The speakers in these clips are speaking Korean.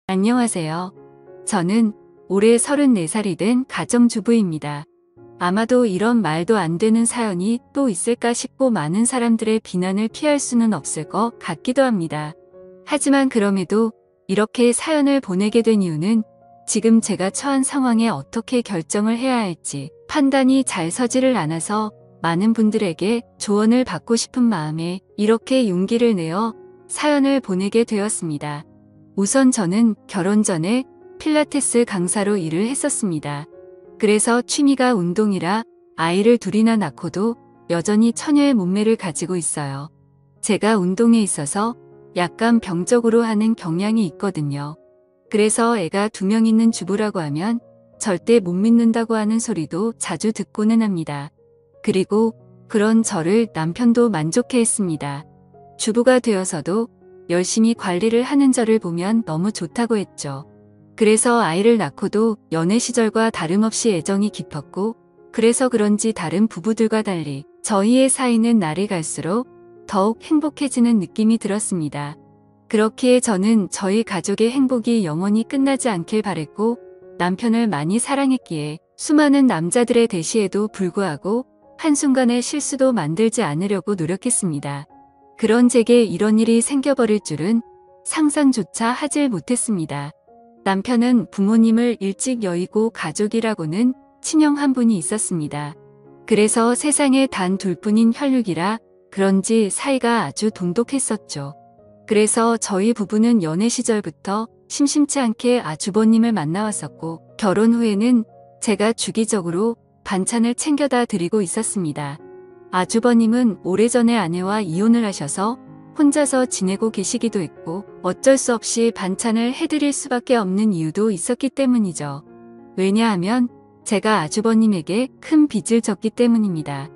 안녕하세요. 저는 올해 34살이 된 가정주부입니다. 아마도 이런 말도 안 되는 사연이 또 있을까 싶고 많은 사람들의 비난을 피할 수는 없을 것 같기도 합니다. 하지만 그럼에도 이렇게 사연을 보내게 된 이유는 지금 제가 처한 상황에 어떻게 결정을 해야 할지 판단이 잘 서지를 않아서 많은 분들에게 조언을 받고 싶은 마음에 이렇게 용기를 내어 사연을 보내게 되었습니다. 우선 저는 결혼 전에 필라테스 강사로 일을 했었습니다. 그래서 취미가 운동이라 아이를 둘이나 낳고도 여전히 처녀의 몸매를 가지고 있어요. 제가 운동에 있어서 약간 병적으로 하는 경향이 있거든요. 그래서 애가 2명 있는 주부라고 하면 절대 못 믿는다고 하는 소리도 자주 듣고는 합니다. 그리고 그런 저를 남편도 만족해 했습니다. 주부가 되어서도 열심히 관리를 하는 저를 보면 너무 좋다고 했죠. 그래서 아이를 낳고도 연애 시절과 다름없이 애정이 깊었고, 그래서 그런지 다른 부부들과 달리 저희의 사이는 날이 갈수록 더욱 행복해지는 느낌이 들었습니다. 그렇기에 저는 저희 가족의 행복이 영원히 끝나지 않길 바랬고, 남편을 많이 사랑했기에 수많은 남자들의 대시에도 불구하고 한순간의 실수도 만들지 않으려고 노력했습니다. 그런 제게 이런 일이 생겨버릴 줄은 상상조차 하질 못했습니다. 남편은 부모님을 일찍 여의고 가족이라고는 친형 한 분이 있었습니다. 그래서 세상에 단 둘뿐인 혈육이라 그런지 사이가 아주 돈독했었죠. 그래서 저희 부부는 연애 시절부터 심심치 않게 아주버님을 만나왔었고, 결혼 후에는 제가 주기적으로 반찬을 챙겨다 드리고 있었습니다. 아주버님은 오래전에 아내와 이혼을 하셔서 혼자서 지내고 계시기도 했고, 어쩔 수 없이 반찬을 해드릴 수밖에 없는 이유도 있었기 때문이죠. 왜냐하면 제가 아주버님에게 큰 빚을 졌기 때문입니다.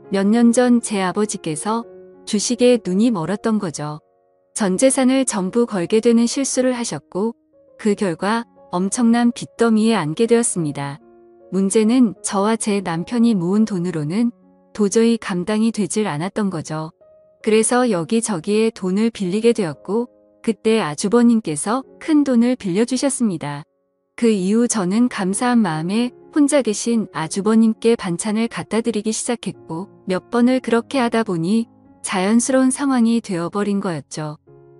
몇 년 전 제 아버지께서 주식에 눈이 멀었던 거죠. 전 재산을 전부 걸게 되는 실수를 하셨고, 그 결과 엄청난 빚더미에 안게 되었습니다. 문제는 저와 제 남편이 모은 돈으로는 도저히 감당이 되질 않았던 거죠. 그래서 여기저기에 돈을 빌리게 되었고, 그때 아주버님께서 큰 돈을 빌려주셨습니다. 그 이후 저는 감사한 마음에 혼자 계신 아주버님께 반찬을 갖다 드리기 시작했고, 몇 번을 그렇게 하다 보니 자연스러운 상황이 되어버린 거였죠.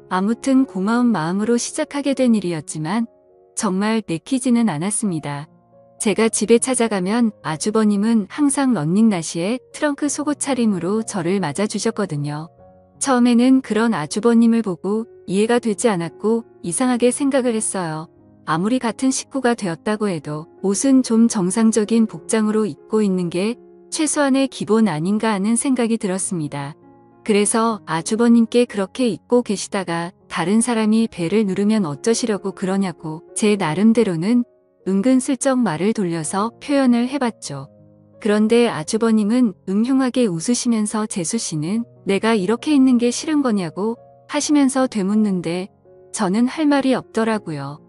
아무튼 고마운 마음으로 시작하게 된 일이었지만 정말 내키지는 않았습니다. 제가 집에 찾아가면 아주버님은 항상 런닝나시에 트렁크 속옷 차림으로 저를 맞아주셨거든요. 처음에는 그런 아주버님을 보고 이해가 되지 않았고 이상하게 생각을 했어요. 아무리 같은 식구가 되었다고 해도 옷은 좀 정상적인 복장으로 입고 있는 게 최소한의 기본 아닌가 하는 생각이 들었습니다. 그래서 아주버님께 그렇게 입고 계시다가 다른 사람이 배를 누르면 어쩌시려고 그러냐고 제 나름대로는 은근슬쩍 말을 돌려서 표현을 해봤죠. 그런데 아주버님은 음흉하게 웃으시면서 재수씨는 내가 이렇게 있는 게 싫은 거냐고 하시면서 되묻는데 저는 할 말이 없더라고요.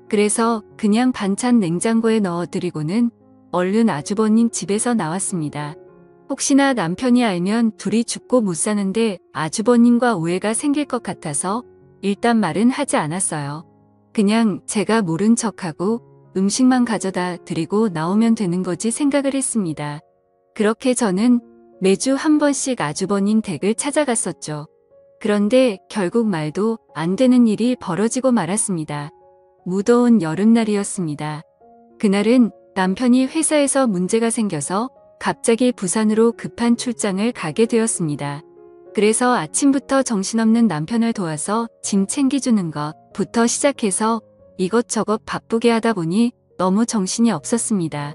그래서 그냥 반찬 냉장고에 넣어드리고는 얼른 아주버님 집에서 나왔습니다. 혹시나 남편이 알면 둘이 죽고 못 사는데 아주버님과 오해가 생길 것 같아서 일단 말은 하지 않았어요. 그냥 제가 모른 척하고 음식만 가져다 드리고 나오면 되는 거지 생각을 했습니다. 그렇게 저는 매주 한 번씩 아주버님 댁을 찾아갔었죠. 그런데 결국 말도 안 되는 일이 벌어지고 말았습니다. 무더운 여름날이었습니다. 그날은 남편이 회사에서 문제가 생겨서 갑자기 부산으로 급한 출장을 가게 되었습니다. 그래서 아침부터 정신없는 남편을 도와서 짐 챙겨주는 것부터 시작해서 이것저것 바쁘게 하다 보니 너무 정신이 없었습니다.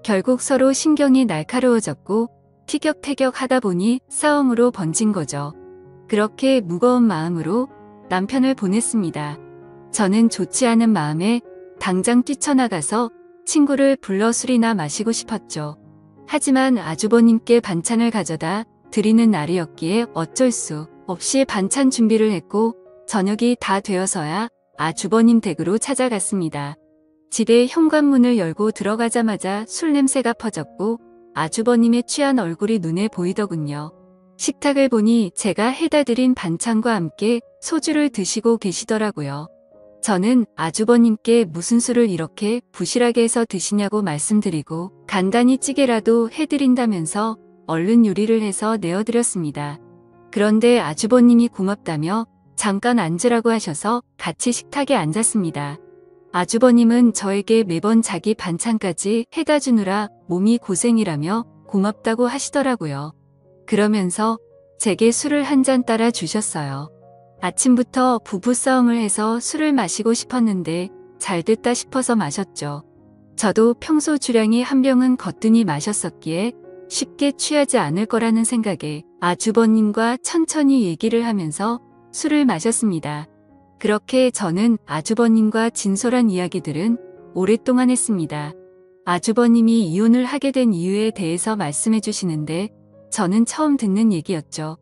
결국 서로 신경이 날카로워졌고 티격태격 하다 보니 싸움으로 번진 거죠. 그렇게 무거운 마음으로 남편을 보냈습니다. 저는 좋지 않은 마음에 당장 뛰쳐나가서 친구를 불러 술이나 마시고 싶었죠. 하지만 아주버님께 반찬을 가져다 드리는 날이었기에 어쩔 수 없이 반찬 준비를 했고 저녁이 다 되어서야 아주버님 댁으로 찾아갔습니다. 집에 현관문을 열고 들어가자마자 술 냄새가 퍼졌고 아주버님의 취한 얼굴이 눈에 보이더군요. 식탁을 보니 제가 해다 드린 반찬과 함께 소주를 드시고 계시더라고요. 저는 아주버님께 무슨 술을 이렇게 부실하게 해서 드시냐고 말씀드리고 간단히 찌개라도 해드린다면서 얼른 요리를 해서 내어드렸습니다. 그런데 아주버님이 고맙다며 잠깐 앉으라고 하셔서 같이 식탁에 앉았습니다. 아주버님은 저에게 매번 자기 반찬까지 해다 주느라 몸이 고생이라며 고맙다고 하시더라고요. 그러면서 제게 술을 한 잔 따라 주셨어요. 아침부터 부부싸움을 해서 술을 마시고 싶었는데 잘 됐다 싶어서 마셨죠. 저도 평소 주량이 한 병은 거뜬히 마셨었기에 쉽게 취하지 않을 거라는 생각에 아주버님과 천천히 얘기를 하면서 술을 마셨습니다. 그렇게 저는 아주버님과 진솔한 이야기들은 오랫동안 했습니다. 아주버님이 이혼을 하게 된 이유에 대해서 말씀해 주시는데 저는 처음 듣는 얘기였죠.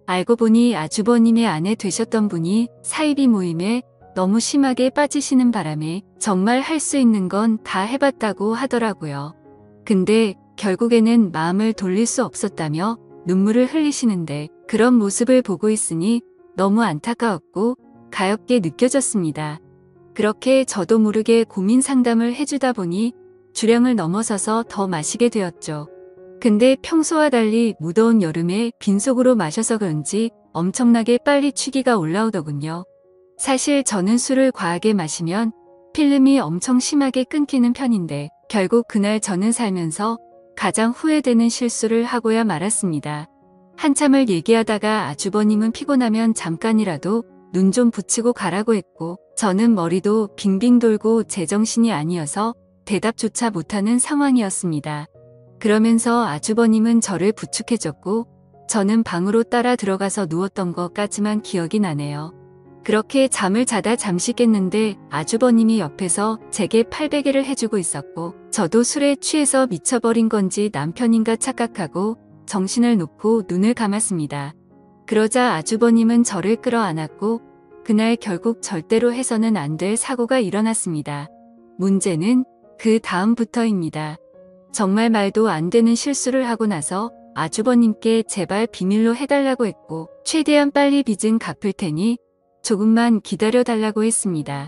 알고 보니 아주버님의 아내 되셨던 분이 사이비 모임에 너무 심하게 빠지시는 바람에 정말 할 수 있는 건 다 해봤다고 하더라고요. 근데 결국에는 마음을 돌릴 수 없었다며 눈물을 흘리시는데 그런 모습을 보고 있으니 너무 안타까웠고 가엾게 느껴졌습니다. 그렇게 저도 모르게 고민 상담을 해주다 보니 주량을 넘어서서 더 마시게 되었죠. 근데 평소와 달리 무더운 여름에 빈속으로 마셔서 그런지 엄청나게 빨리 취기가 올라오더군요. 사실 저는 술을 과하게 마시면 필름이 엄청 심하게 끊기는 편인데 결국 그날 저는 살면서 가장 후회되는 실수를 하고야 말았습니다. 한참을 얘기하다가 아주버님은 피곤하면 잠깐이라도 눈 좀 붙이고 가라고 했고 저는 머리도 빙빙 돌고 제정신이 아니어서 대답조차 못하는 상황이었습니다. 그러면서 아주버님은 저를 부축해줬고 저는 방으로 따라 들어가서 누웠던 것까지만 기억이 나네요. 그렇게 잠을 자다 잠시 깼는데 아주버님이 옆에서 제게 팔베개를 해주고 있었고 저도 술에 취해서 미쳐버린 건지 남편인가 착각하고 정신을 놓고 눈을 감았습니다. 그러자 아주버님은 저를 끌어안았고 그날 결국 절대로 해서는 안 될 사고가 일어났습니다. 문제는 그 다음부터입니다. 정말 말도 안 되는 실수를 하고 나서 아주버님께 제발 비밀로 해달라고 했고 최대한 빨리 빚은 갚을 테니 조금만 기다려달라고 했습니다.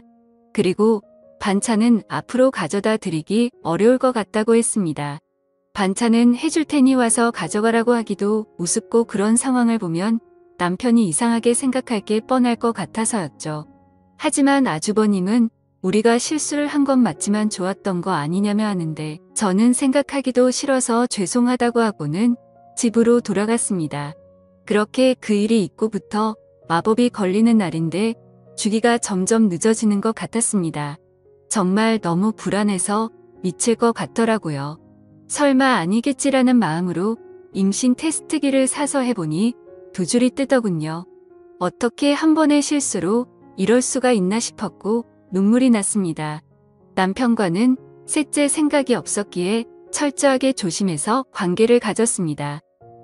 그리고 반찬은 앞으로 가져다 드리기 어려울 것 같다고 했습니다. 반찬은 해줄 테니 와서 가져가라고 하기도 우습고 그런 상황을 보면 남편이 이상하게 생각할 게 뻔할 것 같아서였죠. 하지만 아주버님은 우리가 실수를 한 건 맞지만 좋았던 거 아니냐며 하는데 저는 생각하기도 싫어서 죄송하다고 하고는 집으로 돌아갔습니다. 그렇게 그 일이 있고부터 마법이 걸리는 날인데 주기가 점점 늦어지는 것 같았습니다. 정말 너무 불안해서 미칠 것 같더라고요. 설마 아니겠지라는 마음으로 임신 테스트기를 사서 해보니 두 줄이 뜨더군요. 어떻게 한 번의 실수로 이럴 수가 있나 싶었고 눈물이 났습니다. 남편과는 셋째 생각이 없었기에 철저하게 조심해서 관계를 가졌습니다.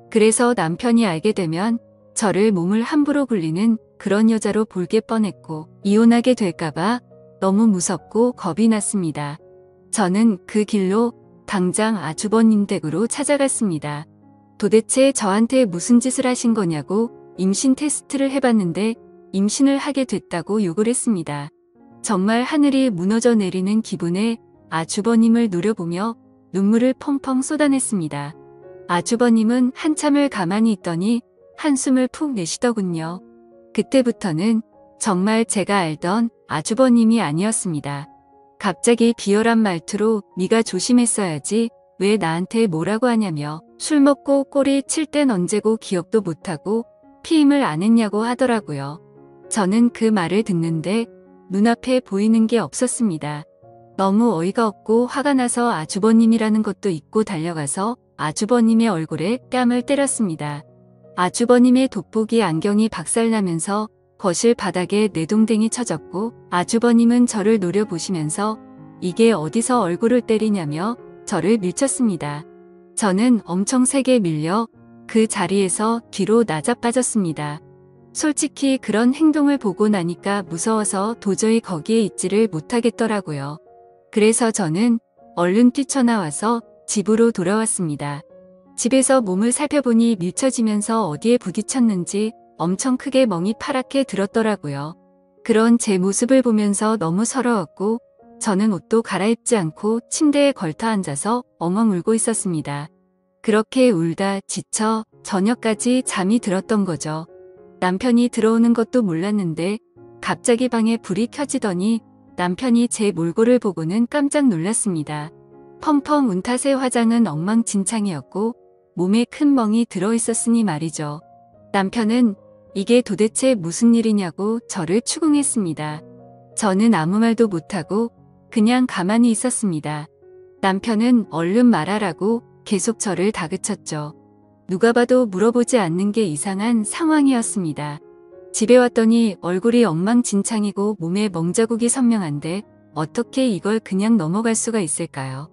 그래서 남편이 알게 되면 저를 몸을 함부로 굴리는 그런 여자로 볼게 뻔했고 이혼하게 될까봐 너무 무섭고 겁이 났습니다. 저는 그 길로 당장 아주버님 댁으로 찾아갔습니다. 도대체 저한테 무슨 짓을 하신 거냐고 임신 테스트를 해봤는데 임신을 하게 됐다고 욕을 했습니다. 정말 하늘이 무너져 내리는 기분에 아주버님을 노려보며 눈물을 펑펑 쏟아냈습니다. 아주버님은 한참을 가만히 있더니 한숨을 푹 내쉬더군요. 그때부터는 정말 제가 알던 아주버님이 아니었습니다. 갑자기 비열한 말투로 네가 조심했어야지 왜 나한테 뭐라고 하냐며 술 먹고 꼬리 칠 땐 언제고 기억도 못하고 피임을 안 했냐고 하더라고요. 저는 그 말을 듣는데 눈앞에 보이는 게 없었습니다. 너무 어이가 없고 화가 나서 아주버님이라는 것도 잊고 달려가서 아주버님의 얼굴에 뺨을 때렸습니다. 아주버님의 돋보기 안경이 박살나면서 거실 바닥에 내동댕이 쳐졌고 아주버님은 저를 노려보시면서 이게 어디서 얼굴을 때리냐며 저를 밀쳤습니다. 저는 엄청 세게 밀려 그 자리에서 뒤로 나자빠졌습니다. 솔직히 그런 행동을 보고 나니까 무서워서 도저히 거기에 있지를 못하겠더라고요. 그래서 저는 얼른 뛰쳐나와서 집으로 돌아왔습니다. 집에서 몸을 살펴보니 밀쳐지면서 어디에 부딪혔는지 엄청 크게 멍이 파랗게 들었더라고요. 그런 제 모습을 보면서 너무 서러웠고 저는 옷도 갈아입지 않고 침대에 걸터 앉아서 엉엉 울고 있었습니다. 그렇게 울다 지쳐 저녁까지 잠이 들었던 거죠. 남편이 들어오는 것도 몰랐는데 갑자기 방에 불이 켜지더니 남편이 제 몰골을 보고는 깜짝 놀랐습니다. 펑펑 운 탓에 화장은 엉망진창이었고 몸에 큰 멍이 들어있었으니 말이죠. 남편은 이게 도대체 무슨 일이냐고 저를 추궁했습니다. 저는 아무 말도 못하고 그냥 가만히 있었습니다. 남편은 얼른 말하라고 계속 저를 다그쳤죠. 누가 봐도 물어보지 않는 게 이상한 상황이었습니다. 집에 왔더니 얼굴이 엉망진창이고 몸에 멍자국이 선명한데 어떻게 이걸 그냥 넘어갈 수가 있을까요?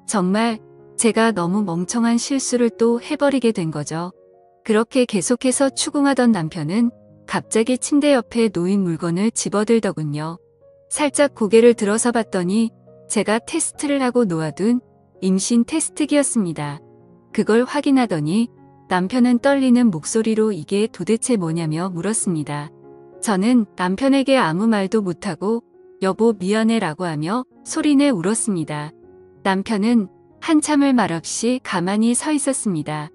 정말 제가 너무 멍청한 실수를 또 해버리게 된 거죠. 그렇게 계속해서 추궁하던 남편은 갑자기 침대 옆에 놓인 물건을 집어들더군요. 살짝 고개를 들어서 봤더니 제가 테스트를 하고 놓아둔 임신 테스트기였습니다. 그걸 확인하더니 남편은 떨리는 목소리로 이게 도대체 뭐냐며 물었습니다. 저는 남편에게 아무 말도 못하고 여보 미안해 라고 하며 소리내 울었습니다. 남편은 한참을 말없이 가만히 서 있었습니다.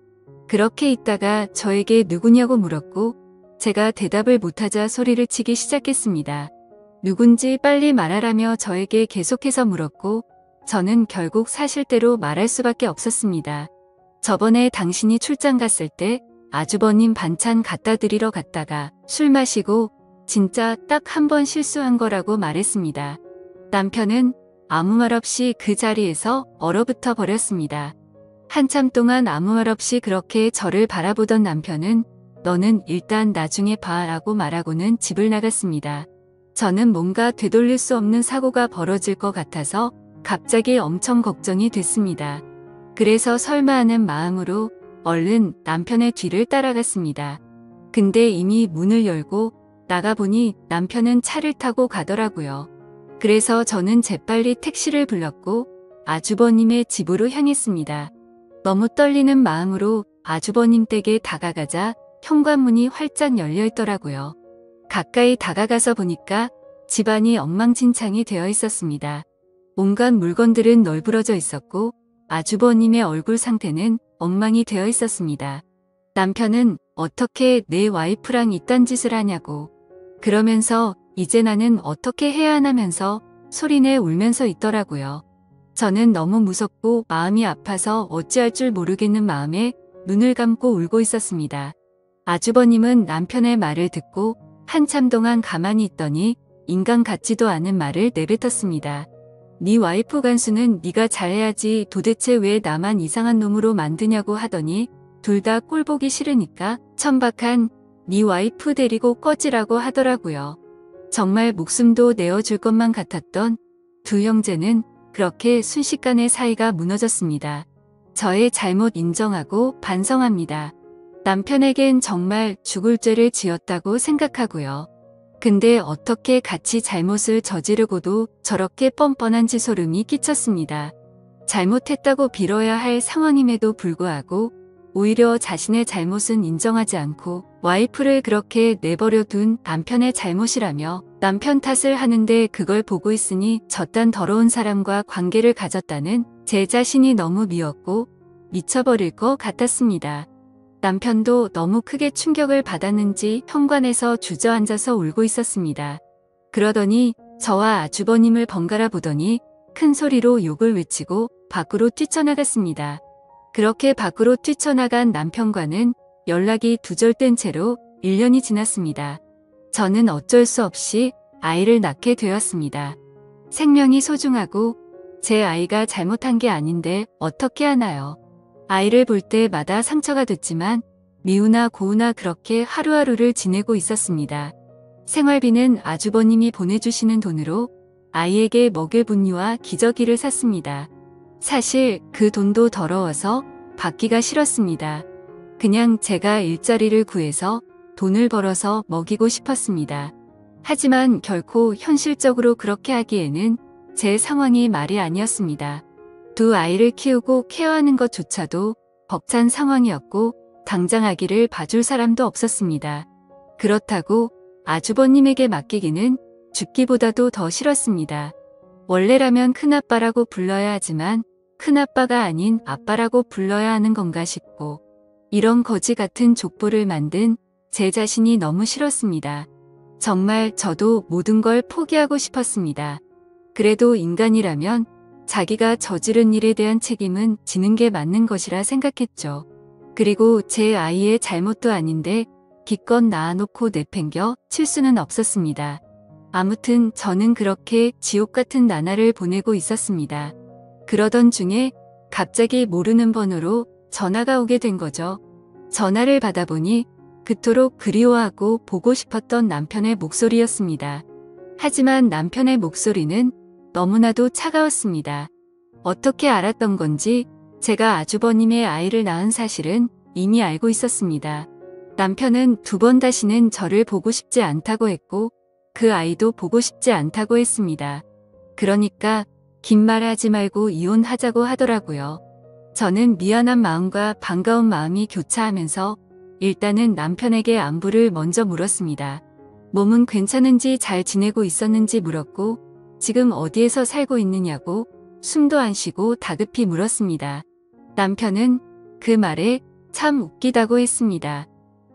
그렇게 있다가 저에게 누구냐고 물었고 제가 대답을 못하자 소리를 치기 시작했습니다. 누군지 빨리 말하라며 저에게 계속해서 물었고 저는 결국 사실대로 말할 수밖에 없었습니다. 저번에 당신이 출장 갔을 때 아주버님 반찬 갖다 드리러 갔다가 술 마시고 진짜 딱 한 번 실수한 거라고 말했습니다. 남편은 아무 말 없이 그 자리에서 얼어붙어 버렸습니다. 한참 동안 아무 말 없이 그렇게 저를 바라보던 남편은 너는 일단 나중에 봐 라고 말하고는 집을 나갔습니다. 저는 뭔가 되돌릴 수 없는 사고가 벌어질 것 같아서 갑자기 엄청 걱정이 됐습니다. 그래서 설마 하는 마음으로 얼른 남편의 뒤를 따라갔습니다. 근데 이미 문을 열고 나가보니 남편은 차를 타고 가더라고요. 그래서 저는 재빨리 택시를 불렀고 아주버님의 집으로 향했습니다. 너무 떨리는 마음으로 아주버님 댁에 다가가자 현관문이 활짝 열려 있더라고요. 가까이 다가가서 보니까 집안이 엉망진창이 되어 있었습니다. 온갖 물건들은 널브러져 있었고 아주버님의 얼굴 상태는 엉망이 되어 있었습니다. 남편은 어떻게 내 와이프랑 이딴 짓을 하냐고 그러면서 이제 나는 어떻게 해야 하냐면서 소리내 울면서 있더라고요. 저는 너무 무섭고 마음이 아파서 어찌할 줄 모르겠는 마음에 눈을 감고 울고 있었습니다. 아주버님은 남편의 말을 듣고 한참 동안 가만히 있더니 인간 같지도 않은 말을 내뱉었습니다. 네 와이프 간수는 네가 잘해야지 도대체 왜 나만 이상한 놈으로 만드냐고 하더니 둘 다 꼴보기 싫으니까 천박한 네 와이프 데리고 꺼지라고 하더라고요. 정말 목숨도 내어줄 것만 같았던 두 형제는 그렇게 순식간에 사이가 무너졌습니다. 저의 잘못 인정하고 반성합니다. 남편에겐 정말 죽을 죄를 지었다고 생각하고요. 근데 어떻게 같이 잘못을 저지르고도 저렇게 뻔뻔한지 소름이 끼쳤습니다. 잘못했다고 빌어야 할 상황임에도 불구하고 오히려 자신의 잘못은 인정하지 않고 와이프를 그렇게 내버려 둔 남편의 잘못이라며 남편 탓을 하는데 그걸 보고 있으니 저딴 더러운 사람과 관계를 가졌다는 제 자신이 너무 미웠고 미쳐버릴 것 같았습니다. 남편도 너무 크게 충격을 받았는지 현관에서 주저앉아서 울고 있었습니다. 그러더니 저와 아주버님을 번갈아 보더니 큰 소리로 욕을 외치고 밖으로 뛰쳐나갔습니다. 그렇게 밖으로 뛰쳐나간 남편과는 연락이 두절된 채로 1년이 지났습니다. 저는 어쩔 수 없이 아이를 낳게 되었습니다. 생명이 소중하고 제 아이가 잘못한 게 아닌데 어떻게 하나요? 아이를 볼 때마다 상처가 됐지만 미우나 고우나 그렇게 하루하루를 지내고 있었습니다. 생활비는 아주버님이 보내주시는 돈으로 아이에게 먹일 분유와 기저귀를 샀습니다. 사실 그 돈도 더러워서 받기가 싫었습니다. 그냥 제가 일자리를 구해서 돈을 벌어서 먹이고 싶었습니다. 하지만 결코 현실적으로 그렇게 하기에는 제 상황이 말이 아니었습니다. 두 아이를 키우고 케어하는 것조차도 벅찬 상황이었고 당장 아기를 봐줄 사람도 없었습니다. 그렇다고 아주버님에게 맡기기는 죽기보다도 더 싫었습니다. 원래라면 큰아빠라고 불러야 하지만 큰아빠가 아닌 아빠라고 불러야 하는 건가 싶고 이런 거지 같은 족보를 만든 제 자신이 너무 싫었습니다. 정말 저도 모든 걸 포기하고 싶었습니다. 그래도 인간이라면 자기가 저지른 일에 대한 책임은 지는 게 맞는 것이라 생각했죠. 그리고 제 아이의 잘못도 아닌데 기껏 낳아놓고 내팽겨 칠 수는 없었습니다. 아무튼 저는 그렇게 지옥 같은 나날을 보내고 있었습니다. 그러던 중에 갑자기 모르는 번호로 전화가 오게 된 거죠. 전화를 받아보니 그토록 그리워하고 보고 싶었던 남편의 목소리였습니다. 하지만 남편의 목소리는 너무나도 차가웠습니다. 어떻게 알았던 건지 제가 아주버님의 아이를 낳은 사실은 이미 알고 있었습니다. 남편은 2번 다시는 저를 보고 싶지 않다고 했고 그 아이도 보고 싶지 않다고 했습니다. 그러니까 긴 말 하지 말고 이혼하자고 하더라고요. 저는 미안한 마음과 반가운 마음이 교차하면서 일단은 남편에게 안부를 먼저 물었습니다. 몸은 괜찮은지 잘 지내고 있었는지 물었고 지금 어디에서 살고 있느냐고 숨도 안 쉬고 다급히 물었습니다. 남편은 그 말에 참 웃기다고 했습니다.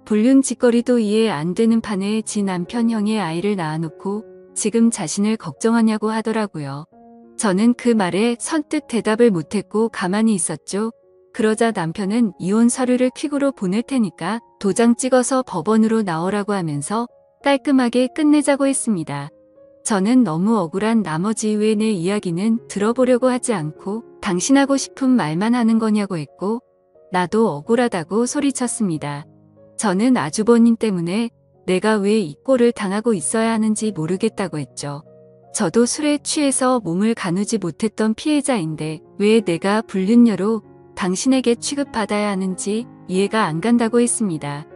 불륜짓거리도 이해 안 되는 판에 지 남편 형의 아이를 낳아놓고 지금 자신을 걱정하냐고 하더라고요. 저는 그 말에 선뜻 대답을 못했고 가만히 있었죠. 그러자 남편은 이혼 서류를 퀵으로 보낼 테니까 도장 찍어서 법원으로 나오라고 하면서 깔끔하게 끝내자고 했습니다. 저는 너무 억울한 나머지 왜 내 이야기는 들어보려고 하지 않고 당신하고 싶은 말만 하는 거냐고 했고 나도 억울하다고 소리쳤습니다. 저는 아주버님 때문에 내가 왜 이 꼴을 당하고 있어야 하는지 모르겠다고 했죠. 저도 술에 취해서 몸을 가누지 못했던 피해자인데 왜 내가 불륜녀로 당신에게 취급받아야 하는지 이해가 안 간다고 했습니다.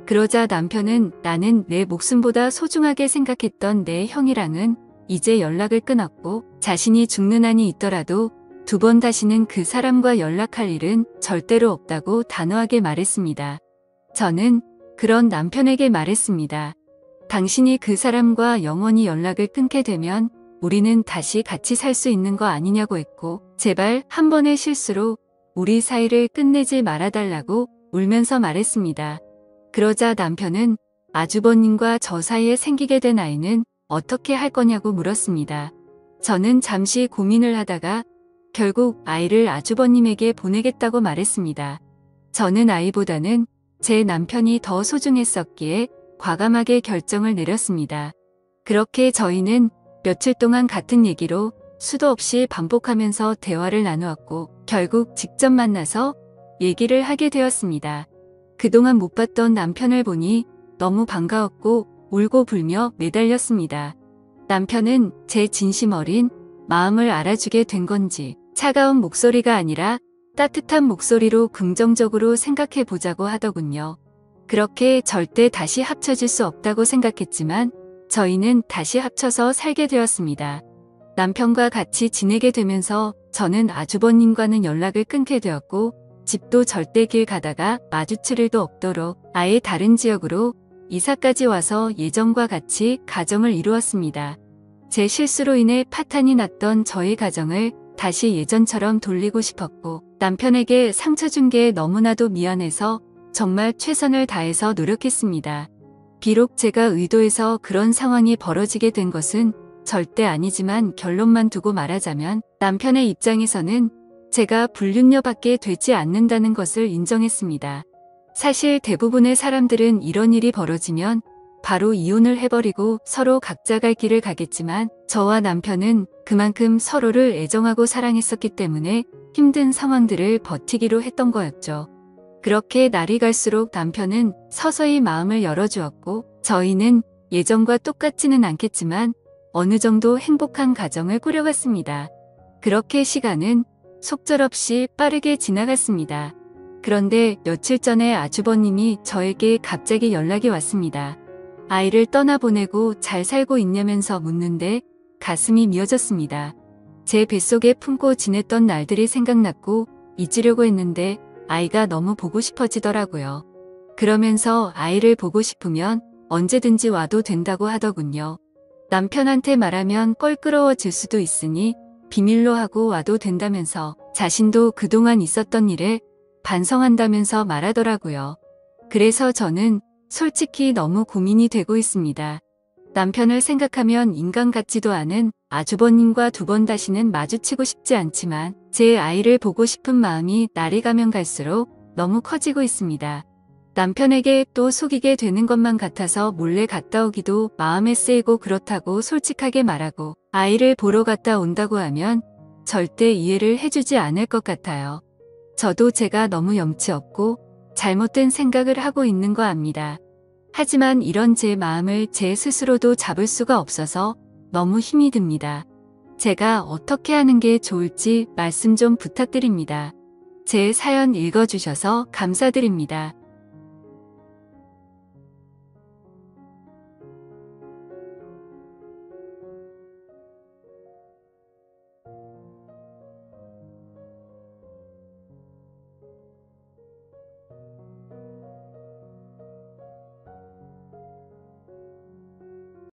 그러자 남편은 나는 내 목숨보다 소중하게 생각했던 내 형이랑은 이제 연락을 끊었고 자신이 죽는 한이 있더라도 2번 다시는 그 사람과 연락할 일은 절대로 없다고 단호하게 말했습니다. 저는 그런 남편에게 말했습니다. 당신이 그 사람과 영원히 연락을 끊게 되면 우리는 다시 같이 살 수 있는 거 아니냐고 했고 제발 한 번의 실수로 우리 사이를 끝내지 말아달라고 울면서 말했습니다. 그러자 남편은 아주버님과 저 사이에 생기게 된 아이는 어떻게 할 거냐고 물었습니다. 저는 잠시 고민을 하다가 결국 아이를 아주버님에게 보내겠다고 말했습니다. 저는 아이보다는 제 남편이 더 소중했었기에 과감하게 결정을 내렸습니다. 그렇게 저희는 며칠 동안 같은 얘기로 수도 없이 반복하면서 대화를 나누었고 결국 직접 만나서 얘기를 하게 되었습니다. 그동안 못 봤던 남편을 보니 너무 반가웠고 울고 불며 매달렸습니다. 남편은 제 진심 어린 마음을 알아주게 된 건지 차가운 목소리가 아니라 따뜻한 목소리로 긍정적으로 생각해 보자고 하더군요. 그렇게 절대 다시 합쳐질 수 없다고 생각했지만 저희는 다시 합쳐서 살게 되었습니다. 남편과 같이 지내게 되면서 저는 아주버님과는 연락을 끊게 되었고 집도 절대 길 가다가 마주칠 일도 없도록 아예 다른 지역으로 이사까지 와서 예전과 같이 가정을 이루었습니다. 제 실수로 인해 파탄이 났던 저희 가정을 다시 예전처럼 돌리고 싶었고 남편에게 상처 준 게 너무나도 미안해서 정말 최선을 다해서 노력했습니다. 비록 제가 의도해서 그런 상황이 벌어지게 된 것은 절대 아니지만 결론만 두고 말하자면 남편의 입장에서는 제가 불륜녀밖에 되지 않는다는 것을 인정했습니다. 사실 대부분의 사람들은 이런 일이 벌어지면 바로 이혼을 해버리고 서로 각자 갈 길을 가겠지만 저와 남편은 그만큼 서로를 애정하고 사랑했었기 때문에 힘든 상황들을 버티기로 했던 거였죠. 그렇게 날이 갈수록 남편은 서서히 마음을 열어주었고 저희는 예전과 똑같지는 않겠지만 어느 정도 행복한 가정을 꾸려갔습니다. 그렇게 시간은 속절없이 빠르게 지나갔습니다. 그런데 며칠 전에 아주버님이 저에게 갑자기 연락이 왔습니다. 아이를 떠나보내고 잘 살고 있냐면서 묻는데 가슴이 미어졌습니다. 제 뱃속에 품고 지냈던 날들이 생각났고 잊으려고 했는데 아이가 너무 보고 싶어지더라고요. 그러면서 아이를 보고 싶으면 언제든지 와도 된다고 하더군요. 남편한테 말하면 껄끄러워질 수도 있으니 비밀로 하고 와도 된다면서 자신도 그동안 있었던 일에 반성한다면서 말하더라고요. 그래서 저는 솔직히 너무 고민이 되고 있습니다. 남편을 생각하면 인간 같지도 않은 아주버님과 두 번 다시는 마주치고 싶지 않지만 제 아이를 보고 싶은 마음이 날이 가면 갈수록 너무 커지고 있습니다. 남편에게 또 속이게 되는 것만 같아서 몰래 갔다 오기도 마음에 쓰이고 그렇다고 솔직하게 말하고 아이를 보러 갔다 온다고 하면 절대 이해를 해주지 않을 것 같아요. 저도 제가 너무 염치 없고 잘못된 생각을 하고 있는 거 압니다. 하지만 이런 제 마음을 제 스스로도 잡을 수가 없어서 너무 힘이 듭니다. 제가 어떻게 하는 게 좋을지 말씀 좀 부탁드립니다. 제 사연 읽어주셔서 감사드립니다.